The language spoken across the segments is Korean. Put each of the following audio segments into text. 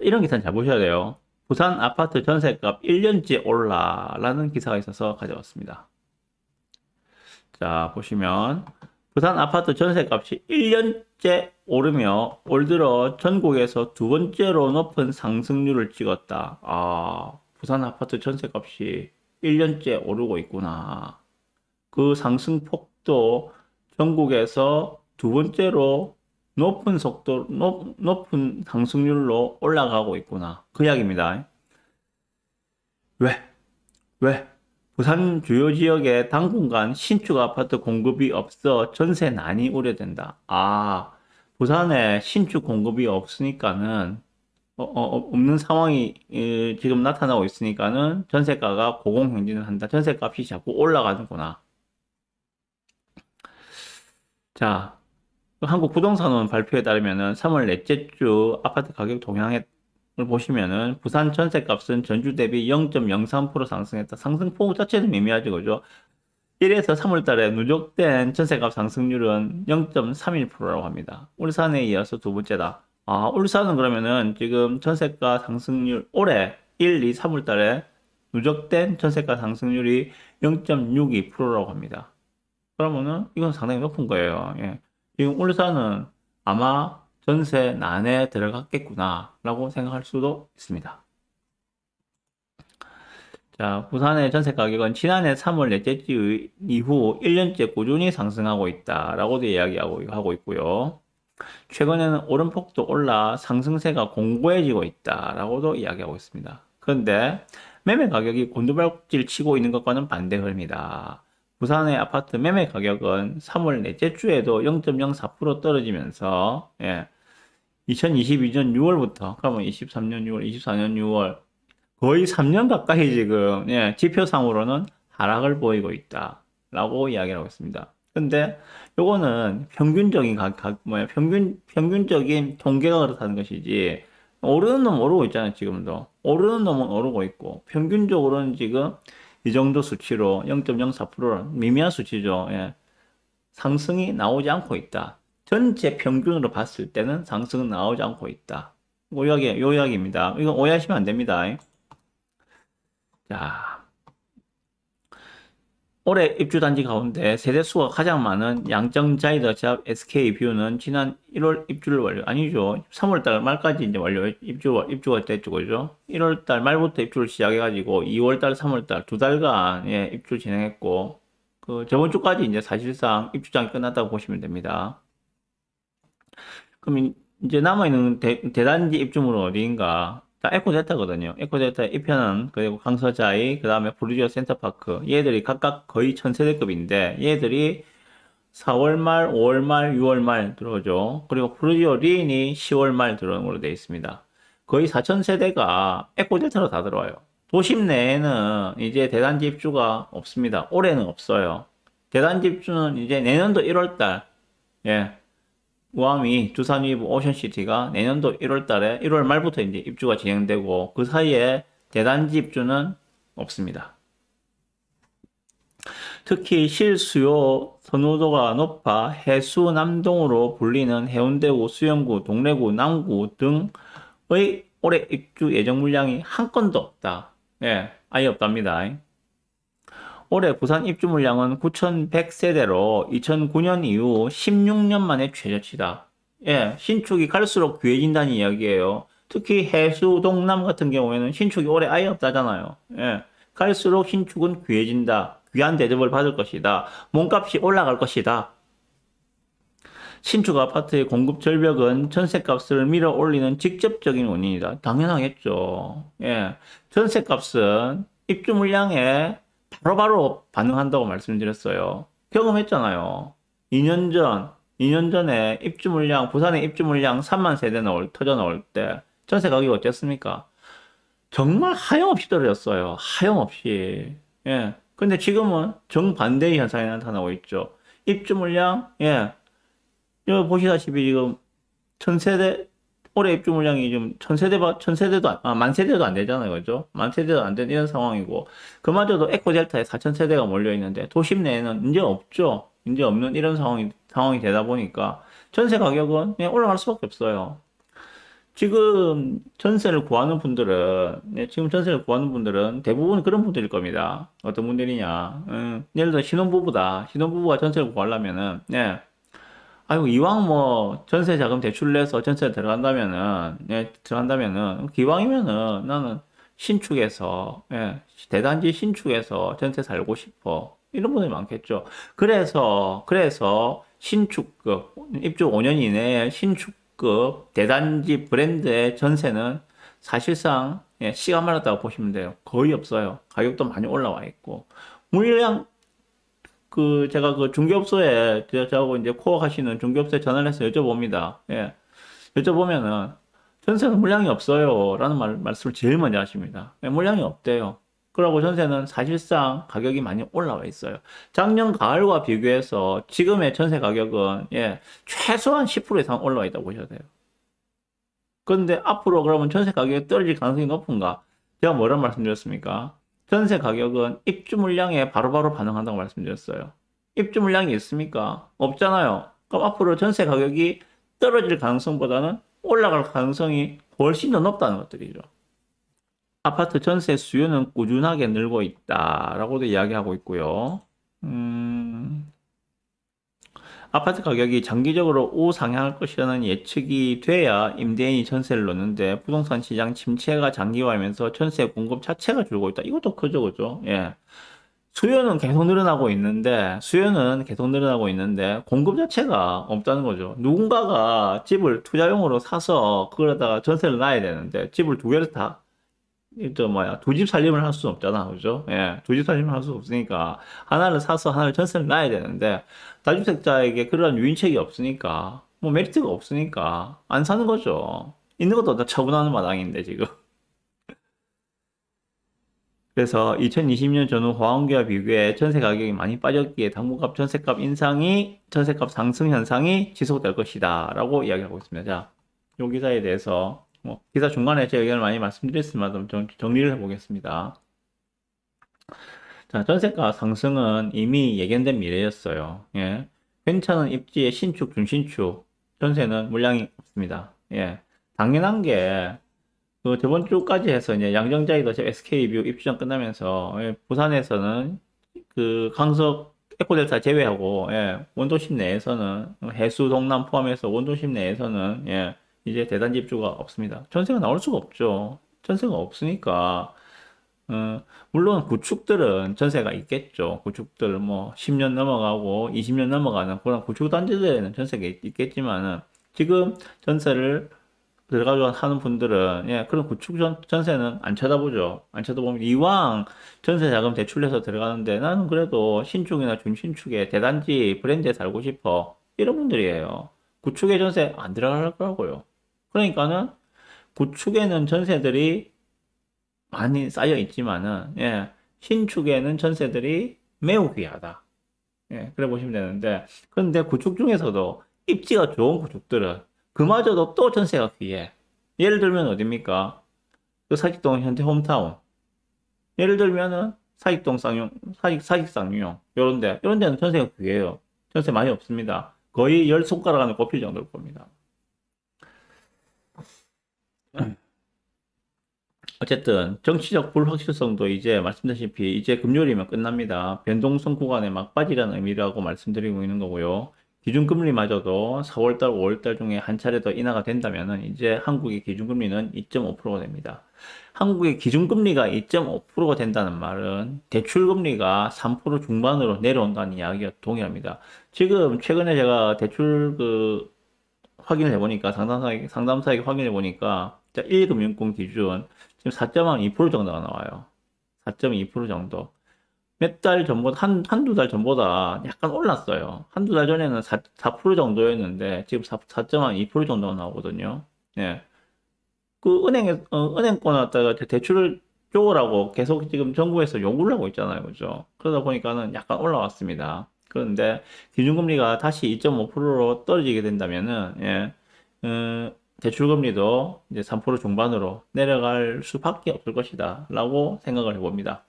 이런 기사는 잘 보셔야 돼요. 부산 아파트 전셋값 1년째 올라라는 기사가 있어서 가져왔습니다. 자, 보시면 부산 아파트 전셋값이 1년째 오르며 올 들어 전국에서 두 번째로 높은 상승률을 찍었다. 아, 부산 아파트 전셋값이 1년째 오르고 있구나. 그 상승폭도 전국에서 두 번째로 높은 상승률로 올라가고 있구나. 그 이야기입니다. 왜? 왜? 부산 주요 지역에 당분간 신축 아파트 공급이 없어 전세난이 우려된다. 아, 부산에 신축 공급이 없으니까는, 없는 상황이 지금 나타나고 있으니까는 전세가가 고공행진을 한다. 전세값이 자꾸 올라가는구나. 자, 한국부동산원 발표에 따르면은 3월 넷째 주 아파트 가격 동향을 보시면은 부산 전세값은 전주 대비 0.03% 상승했다. 상승폭 자체는 미미하죠, 그죠? 1에서 3월 달에 누적된 전세값 상승률은 0.31%라고 합니다. 울산에 이어서 두 번째다. 아, 울산은 그러면은 지금 전세가 상승률 올해 1, 2, 3월 달에 누적된 전세가 상승률이 0.62%라고 합니다. 그러면은 이건 상당히 높은 거예요. 예. 지금 울산은 아마 전세 난에 들어갔겠구나 라고 생각할 수도 있습니다. 자, 부산의 전세 가격은 지난해 3월 넷째 주 이후 1년째 꾸준히 상승하고 있다라고도 이야기하고 있고요. 최근에는 오름폭도 올라 상승세가 공고해지고 있다라고도 이야기하고 있습니다. 그런데 매매 가격이 곤두박질 치고 있는 것과는 반대 흐름이다. 부산의 아파트 매매 가격은 3월 넷째 주에도 0.04% 떨어지면서 2022년 6월부터 그러면 23년 6월, 24년 6월 거의 3년 가까이 지금 지표상으로는 하락을 보이고 있다라고 이야기를 하고 있습니다. 근데 요거는 평균적인 평균적인 통계가 그렇다는 것이지 오르는 놈은 오르고 있잖아요, 지금도. 오르는 놈은 오르고 있고 평균적으로는 지금 이 정도 수치로 0.04%는 미미한 수치죠. 예. 상승이 나오지 않고 있다. 전체 평균으로 봤을 때는 상승은 나오지 않고 있다. 요 이야기입니다. 이거 오해하시면 안 됩니다. 자, 올해 입주단지 가운데 세대수가 가장 많은 양정자이더 제합 SK뷰는 지난 1월 입주를 완료, 아니죠. 3월달 말까지 이제 입주가 됐죠, 그죠? 1월달 말부터 입주를 시작해가지고 2월달, 3월달 두 달간 입주 진행했고, 그 저번 주까지 이제 사실상 입주장이 끝났다고 보시면 됩니다. 그럼 이제 남아있는 대단지 입주물은 어디인가? 자, 에코델타거든요. 에코델타 1편은, 그리고 강서자이, 그 다음에 브루지오 센터파크. 얘들이 각각 거의 1000세대급인데, 얘들이 4월 말, 5월 말, 6월 말 들어오죠. 그리고 브루지오 리인이 10월 말 들어오는 걸로 되어 있습니다. 거의 4000세대가 에코델타로 다 들어와요. 도심 내에는 이제 대단지 입주가 없습니다. 올해는 없어요. 대단지 입주는 이제 내년도 1월달, 우아미, 두산 위브, 오션시티가 내년도 1월 달에, 1월 말부터 이제 입주가 진행되고, 그 사이에 대단지 입주는 없습니다. 특히 실수요 선호도가 높아 해수남동으로 불리는 해운대구, 수영구, 동래구, 남구 등의 올해 입주 예정 물량이 한 건도 없다. 아예 없답니다. 올해 부산 입주 물량은 9,100세대로 2009년 이후 16년 만에 최저치다. 신축이 갈수록 귀해진다는 이야기예요. 특히 해수 동남 같은 경우에는 신축이 올해 아예 없다잖아요. 갈수록 신축은 귀해진다. 귀한 대접을 받을 것이다. 몸값이 올라갈 것이다. 신축 아파트의 공급 절벽은 전세값을 밀어 올리는 직접적인 원인이다. 당연하겠죠. 전세값은 입주 물량에 바로바로 반응한다고 말씀드렸어요. 경험했잖아요. 2년 전에 부산의 입주 물량 3만 세대 터져 나올 때 전세 가격이 어땠습니까? 정말 하염없이 떨어졌어요. 하염없이. 근데 지금은 정반대의 현상이 나타나고 있죠. 입주 물량, 여기 보시다시피 지금 1000세대, 올해 입주 물량이 지금 만 세대도 안 되잖아요. 그죠? 만 세대도 안 되는 이런 상황이고, 그마저도 에코델타에 4000세대가 몰려 있는데, 도심 내에는 이제 없죠. 이제 없는 이런 상황이 되다 보니까, 전세 가격은 그냥 올라갈 수밖에 없어요. 지금 전세를 구하는 분들은, 지금 전세를 구하는 분들은 대부분 그런 분들일 겁니다. 어떤 분들이냐. 예를 들어 신혼부부다. 신혼부부가 전세를 구하려면은, 아이고, 이왕 뭐 전세 자금 대출 내서 전세 들어간다면은, 들어간다면은, 기왕이면은 나는 신축에서, 대단지 신축에서 전세 살고 싶어. 이런 분들이 많겠죠. 그래서 신축급, 입주 5년 이내에 신축급 대단지 브랜드의 전세는 사실상 씨가 말랐다고 보시면 돼요. 거의 없어요. 가격도 많이 올라와 있고. 물량 제가 그 중개업소에, 저하고 이제 코어 하시는 중개업소에 전화를 해서 여쭤봅니다. 여쭤보면은, 전세는 물량이 없어요. 라는 말씀을 제일 먼저 하십니다. 물량이 없대요. 그러고 전세는 사실상 가격이 많이 올라와 있어요. 작년 가을과 비교해서 지금의 전세 가격은, 최소한 10% 이상 올라와 있다고 보셔야 돼요. 그런데 앞으로 그러면 전세 가격이 떨어질 가능성이 높은가? 제가 뭐라고 말씀드렸습니까? 전세 가격은 입주 물량에 바로바로 반응한다고 말씀드렸어요. 입주 물량이 있습니까? 없잖아요. 그럼 앞으로 전세 가격이 떨어질 가능성보다는 올라갈 가능성이 훨씬 더 높다는 것들이죠. 아파트 전세 수요는 꾸준하게 늘고 있다라고도 이야기하고 있고요. 아파트 가격이 장기적으로 우상향할 것이라는 예측이 돼야 임대인이 전세를 넣는데 부동산 시장 침체가 장기화하면서 전세 공급 자체가 줄고 있다. 이것도 크죠, 그죠? 수요는 계속 늘어나고 있는데 공급 자체가 없다는 거죠. 누군가가 집을 투자용으로 사서 그러다가 전세를 놔야 되는데 집을 두 개를 다 두 집 살림을 할 수는 없잖아. 그죠? 두 집 살림을 할 수 없으니까, 하나를 사서 하나를 전세를 놔야 되는데, 다주택자에게 그런 유인책이 없으니까, 뭐 메리트가 없으니까, 안 사는 거죠. 있는 것도 다 처분하는 마당인데, 지금. 그래서 2020년 전후 호황기와 비교해 전세 가격이 많이 빠졌기에 당분간 전세값 상승 현상이 지속될 것이다. 라고 이야기하고 있습니다. 자, 요 기사에 대해서 기사 중간에 제 의견을 많이 말씀드렸지만 좀 정리를 해보겠습니다. 자, 전세가 상승은 이미 예견된 미래였어요. 괜찮은 입지의 신축, 준신축, 전세는 물량이 없습니다. 당연한 게, 저번 주까지 해서 이제 양정자이도 SK뷰 입주전 끝나면서, 부산에서는 강석 에코델타 제외하고, 원도심 내에서는, 해수 동남 포함해서 원도심 내에서는, 이제 대단지 입주가 없습니다. 전세가 나올 수가 없죠. 전세가 없으니까, 물론 구축들은 전세가 있겠죠. 구축들 뭐 10년 넘어가고 20년 넘어가는 그런 구축 단지들에는 전세가 있겠지만은 지금 전세를 들어가서 하는 분들은 그런 구축 전세는 안 쳐다보죠. 안 쳐다보면 이왕 전세 자금 대출해서 들어가는데 나는 그래도 신축이나 준신축에 대단지 브랜드에 살고 싶어. 이런 분들이에요. 구축에 전세 안 들어갈 거라고요. 그러니까는 구축에는 전세들이 많이 쌓여 있지만은, 신축에는 전세들이 매우 귀하다. 그래 보시면 되는데, 그런데 구축 중에서도 입지가 좋은 구축들은 그마저도 또 전세가 귀해. 예를 들면 어딥니까? 그 사직동 현대 홈타운. 예를 들면은 사직동 쌍용, 사직 쌍용. 요런 데는 전세가 귀해요. 전세 많이 없습니다. 거의 열 손가락 안에 꼽힐 정도일 겁니다. 어쨌든 정치적 불확실성도 이제 말씀드렸다시피 이제 금요일이면 끝납니다. 변동성 구간의 막바지라는 의미라고 말씀드리고 있는 거고요. 기준금리마저도 4월달, 5월달 중에 한 차례 더 인하가 된다면은 이제 한국의 기준금리는 2.5%가 됩니다. 한국의 기준금리가 2.5%가 된다는 말은 대출금리가 3% 중반으로 내려온다는 이야기가 동일합니다. 지금 최근에 제가 대출 확인을 해보니까 상담사에게 확인해 보니까 1금융권 기준 지금 4.2% 정도가 나와요. 4.2% 정도. 몇 달 전보다, 한두 달 전보다 약간 올랐어요. 한두 달 전에는 4% 정도였는데, 지금 4.2% 정도가 나오거든요. 은행권 갖다가 대출을 쪼으라고 계속 지금 정부에서 요구를 하고 있잖아요. 그죠? 그러다 보니까는 약간 올라왔습니다. 그런데 기준금리가 다시 2.5%로 떨어지게 된다면은, 대출금리도 이제 3% 중반으로 내려갈 수밖에 없을 것이다. 라고 생각을 해봅니다.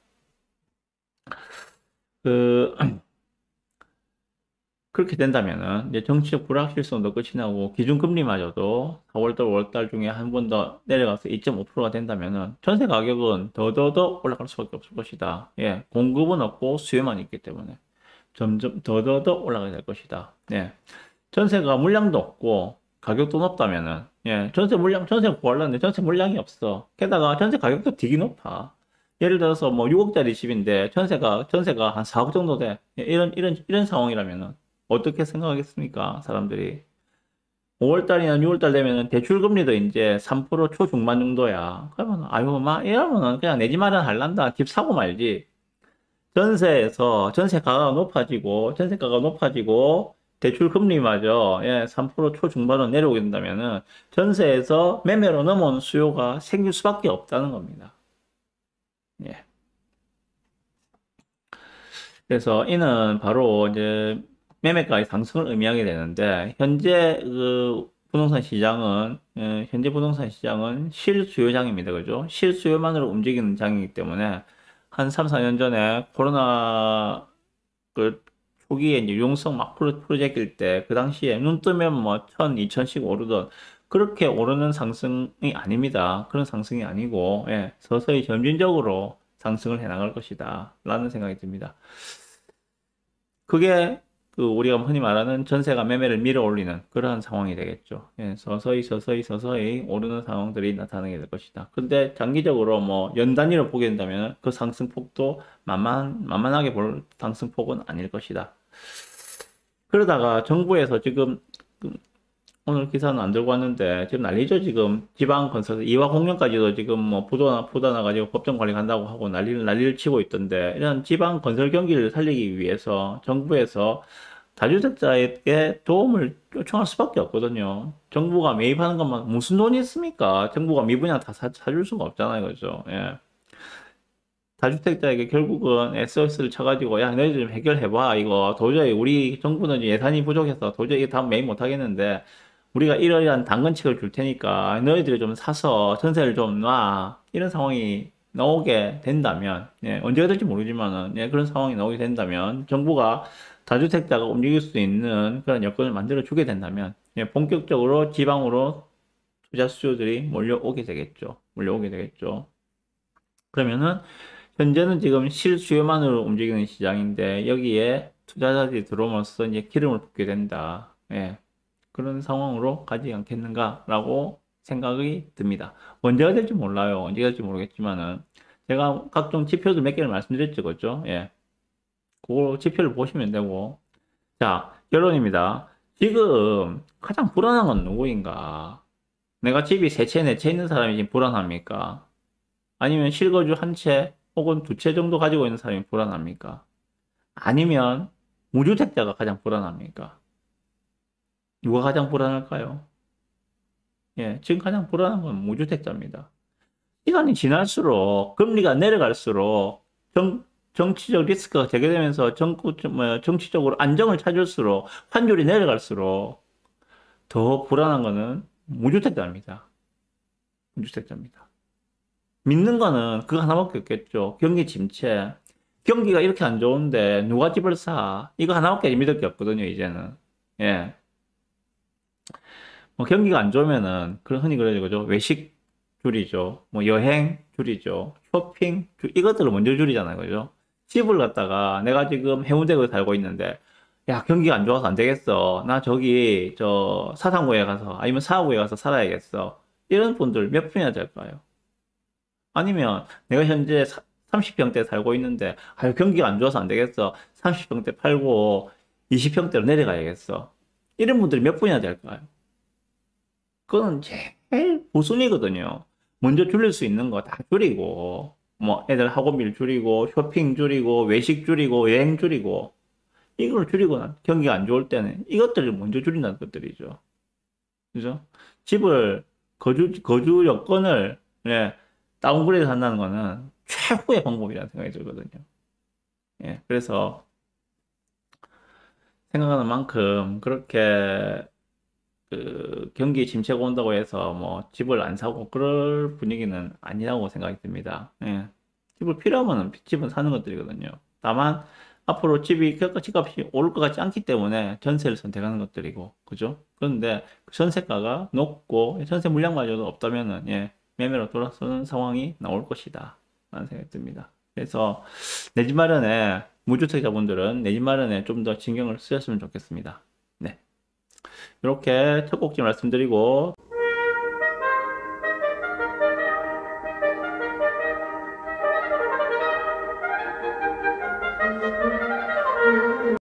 그렇게 된다면은 이제 정치적 불확실성도 끝이 나고 기준금리마저도 4월달, 5월달 중에 한 번 더 내려가서 2.5%가 된다면은 전세 가격은 더더더 올라갈 수밖에 없을 것이다. 예, 공급은 없고 수요만 있기 때문에 점점 더더더 올라가게 될 것이다. 예, 전세가 물량도 없고 가격도 높다면은 예, 전세 구하려는데 전세 물량이 없어. 게다가 전세 가격도 되게 높아. 예를 들어서 뭐 6억짜리 집인데 전세가 한 4억 정도 돼. 예, 이런 상황이라면은 어떻게 생각하겠습니까? 사람들이. 5월달이나 6월달 되면은 대출금리도 이제 3% 초중반 정도야. 그러면 아유 막 이러면은 그냥 내 집 마련할란다. 집 사고 말지. 전세가가 높아지고 대출 금리마저 예, 3% 초중반으로 내려오게 된다면은 전세에서 매매로 넘어온 수요가 생길 수밖에 없다는 겁니다. 예. 그래서 이는 바로 이제 매매가의 상승을 의미하게 되는데 현재 부동산 시장은 실수요장입니다. 그죠? 실수요만으로 움직이는 장이기 때문에 한 3, 4년 전에 코로나 그 초기에 이제 유동성 막 프로젝트일 때 그 당시에 눈 뜨면 뭐 1000, 2000씩 오르던 그렇게 오르는 상승이 아닙니다. 그런 상승이 아니고 예, 서서히 점진적으로 상승을 해 나갈 것이다 라는 생각이 듭니다. 그게 그 우리가 흔히 말하는 전세가 매매를 밀어 올리는 그러한 상황이 되겠죠. 예, 서서히 오르는 상황들이 나타나게 될 것이다. 근데 장기적으로 뭐 연 단위로 보게 된다면 그 상승폭도 만만하게 볼 상승폭은 아닐 것이다. 그러다가 정부에서 지금 그 오늘 기사는 안 들고 왔는데 지금 난리죠. 지금 지방 건설 이화 공영까지도 지금 뭐 부도 나가지고 법정 관리 간다고 하고 난리를 치고 있던데 이런 지방 건설 경기를 살리기 위해서 정부에서 다주택자에게 도움을 요청할 수밖에 없거든요. 정부가 매입하는 것만 무슨 돈이 있습니까? 정부가 미분양 다 사줄 수가 없잖아요, 그죠? 예. 다주택자에게 결국은 SOS를 쳐가지고 야 너희들 좀 해결해봐 이거 도저히 우리 정부는 예산이 부족해서 도저히 다 매입 못 하겠는데 우리가 이러이러한 당근책을 줄 테니까 너희들이 좀 사서 전세를 좀 놔 이런 상황이 나오게 된다면 예, 언제가 될지 모르지만은 예, 그런 상황이 나오게 된다면 정부가 다주택자가 움직일 수 있는 그런 여건을 만들어 주게 된다면 예, 본격적으로 지방으로 투자 수요들이 몰려오게 되겠죠. 그러면은 현재는 지금 실수요만으로 움직이는 시장인데 여기에 투자자들이 들어오면서 이제 기름을 붓게 된다. 예, 그런 상황으로 가지 않겠는가라고 생각이 듭니다. 언제가 될지 몰라요. 언제가 될지 모르겠지만은 제가 각종 지표들 몇 개를 말씀드렸죠, 그죠? 예, 그 지표를 보시면 되고 자, 결론입니다. 지금 가장 불안한 건 누구인가? 내가 집이 세 채, 네 채 있는 사람이 지금 불안합니까? 아니면 실거주 한 채 혹은 두 채 정도 가지고 있는 사람이 불안합니까? 아니면 무주택자가 가장 불안합니까? 누가 가장 불안할까요? 예, 지금 가장 불안한 건 무주택자입니다. 시간이 지날수록 금리가 내려갈수록 정치적 리스크가 제기되면서 정치적으로 안정을 찾을수록 환율이 내려갈수록 더 불안한 거는 무주택자입니다. 무주택자입니다. 믿는 거는 그거 하나밖에 없겠죠. 경기 침체. 경기가 이렇게 안 좋은데 누가 집을 사? 이거 하나밖에 믿을 게 없거든요, 이제는. 예. 뭐 경기가 안 좋으면은 그 흔히 그러죠, 그죠? 외식 줄이죠. 뭐 여행 줄이죠. 쇼핑 이것들을 먼저 줄이잖아요, 그죠? 집을 갖다가 내가 지금 해운대에 살고 있는데 야 경기가 안 좋아서 안 되겠어. 나 저기 저 사상구에 가서 아니면 사하구에 가서 살아야겠어. 이런 분들 몇 분이나 될까요? 아니면 내가 현재 30평대 살고 있는데 아유 경기가 안 좋아서 안 되겠어. 30평대 팔고 20평대로 내려가야겠어. 이런 분들이 몇 분이나 될까요? 그건 제일 우선이거든요. 먼저 줄일 수 있는 거 다 줄이고, 뭐 애들 학원비를 줄이고, 쇼핑 줄이고, 외식 줄이고, 여행 줄이고, 이걸 줄이고 경기가 안 좋을 때는 이것들을 먼저 줄인다는 것들이죠. 그죠? 집을, 거주 여건을, 예, 다운그레이드 한다는 거는 최고의 방법이라는 생각이 들거든요. 예, 그래서 생각하는 만큼 그렇게 그 경기 침체가 온다고 해서 뭐 집을 안 사고 그럴 분위기는 아니라고 생각이 듭니다. 예. 집을 필요하면 집은 사는 것들이거든요. 다만 앞으로 집값이 오를 것 같지 않기 때문에 전세를 선택하는 것들이고, 그죠? 그런데 전세가가 높고 전세 물량마저도 없다면은, 예, 매매로 돌아서는 상황이 나올 것이다 라는 생각이 듭니다. 그래서 내 집 마련에, 무주택자분들은 내 집 마련에 좀 더 신경을 쓰셨으면 좋겠습니다. 네. 이렇게 첫 곡지 말씀드리고